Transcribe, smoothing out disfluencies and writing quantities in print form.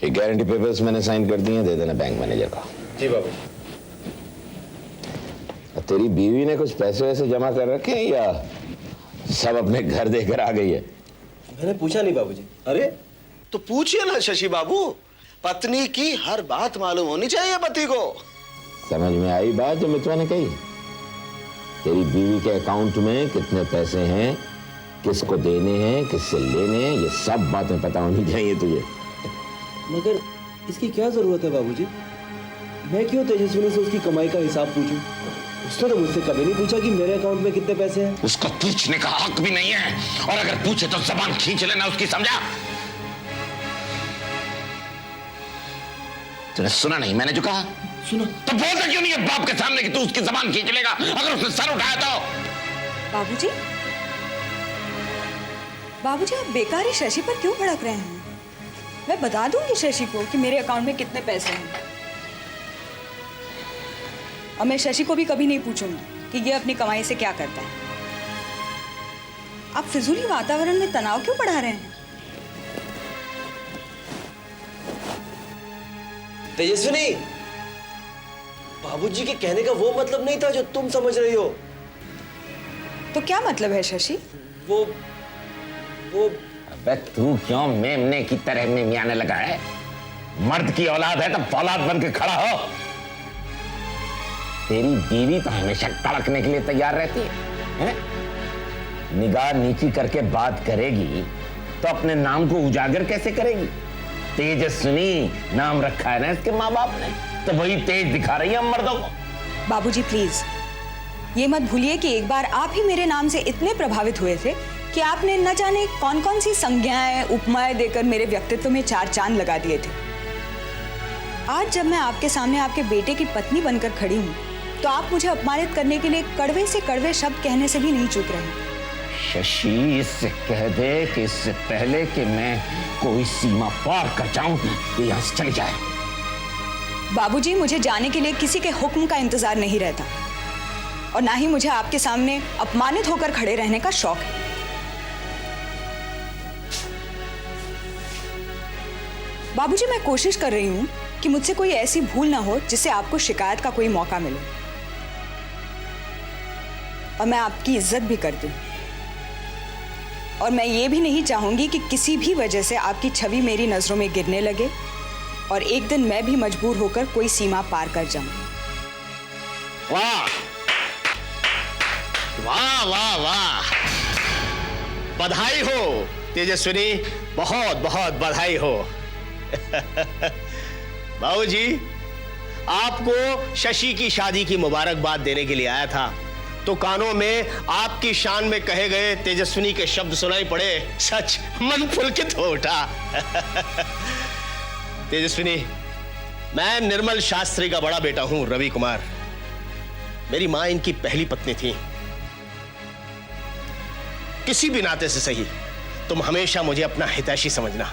ये guarantee papers मैंने sign कर दिए हैं, दे देना बैंक मैनेजर को। जी बाबू। तेरी बीवी ने कुछ पैसे वैसे जमा कर रखे हैं या सब अपने घर देकर आ गई है? मैंने पूछा नहीं बाबूजी। अरे तो पूछिए ना शशि बाबू, पत्नी की हर बात मालूम होनी चाहिए पति को। समझ में आई बात जो मितवा ने कही? तेरी बीवी के अकाउंट में कितने पैसे हैं, किसको देने हैं, किससे लेने हैं, ये सब बातें पता होनी चाहिए तुझे। मगर इसकी क्या जरूरत है बाबूजी? मैं क्यों तेजस्विनी से उसकी कमाई का हिसाब पूछूं? उसने तो मुझसे कभी नहीं पूछा कि मेरे अकाउंट में कितने पैसे हैं। उसको पूछने का हक भी नहीं है, और अगर पूछे तो जबान खींच लेना उसकी, समझा? तूने सुना नहीं मैंने जो कहा? सुना। तो बोलता क्यों नहीं है बाप के सामने कि तू उसकी जबान खींच लेगा अगर उसने सर उठाया तो? बाबूजी, बाबूजी आप बेकार ही शशि पर क्यों भड़क रहे हैं? मैं बता दूंगी शशि को कि मेरे अकाउंट में कितने पैसे हैं। और मैं शशि को भी कभी नहीं पूछूंगी कि ये अपनी कमाई से क्या करता है। आप फिजूली वातावरण में तनाव क्यों बढ़ा रहे हैं? तेजस्विनी, बाबूजी के कहने का वो मतलब नहीं था जो तुम समझ रही हो। तो क्या मतलब है शशि? वो अबे तू क्यों मेमने की तरह में आने लगा है? मर्द की औलाद है तो फौलाद बन के खड़ा हो। तेरी बीवी तो हमेशा तड़कने के लिए तैयार रहती है? निगाह नीची करके बात करेगी तो अपने नाम को उजागर कैसे करेगी? तेजस्विनी नाम रखा है ना इसके माँ बाप ने, तो वही तेज दिखा रही है हम मर्दों को। बाबूजी प्लीज ये मत भूलिए कि एक बार आप ही मेरे नाम से इतने प्रभावित हुए थे कि आपने न जाने कौन कौन सी संज्ञाएं उपमाएं देकर मेरे व्यक्तित्व में चार चांद लगा दिए थे। आज जब मैं आपके सामने आपके बेटे की पत्नी बनकर खड़ी हूं तो आप मुझे अपमानित करने के लिए कड़वे से कड़वे शब्द कहने से भी नहीं चूक रहे। शशि इससे कह दे कि इससे पहले कि मैं कोई सीमा पार कर जाऊं ये यहां से चली जाए। बाबूजी मुझे जाने के लिए किसी के हुक्म का इंतजार नहीं रहता, और ना ही मुझे आपके सामने अपमानित होकर खड़े रहने का शौक है। बाबूजी मैं कोशिश कर रही हूं कि मुझसे कोई ऐसी भूल ना हो जिससे आपको शिकायत का कोई मौका मिले, और मैं आपकी इज्जत भी करती हूं, और मैं ये भी नहीं चाहूंगी कि किसी भी वजह से आपकी छवि मेरी नजरों में गिरने लगे और एक दिन मैं भी मजबूर होकर कोई सीमा पार कर जाऊं। वाह वाह वाह वाह, बधाई हो तेजस्विनी, बहुत बहुत बधाई हो। बाबूजी आपको शशि की शादी की मुबारकबाद देने के लिए आया था तो कानों में आपकी शान में कहे गए तेजस्विनी के शब्द सुनाई पड़े। सच मन पुलकित हो उठा। तेजस्विनी, मैं निर्मल शास्त्री का बड़ा बेटा हूं, रवि कुमार। मेरी मां इनकी पहली पत्नी थी। किसी भी नाते से सही तुम हमेशा मुझे अपना हितैषी समझना।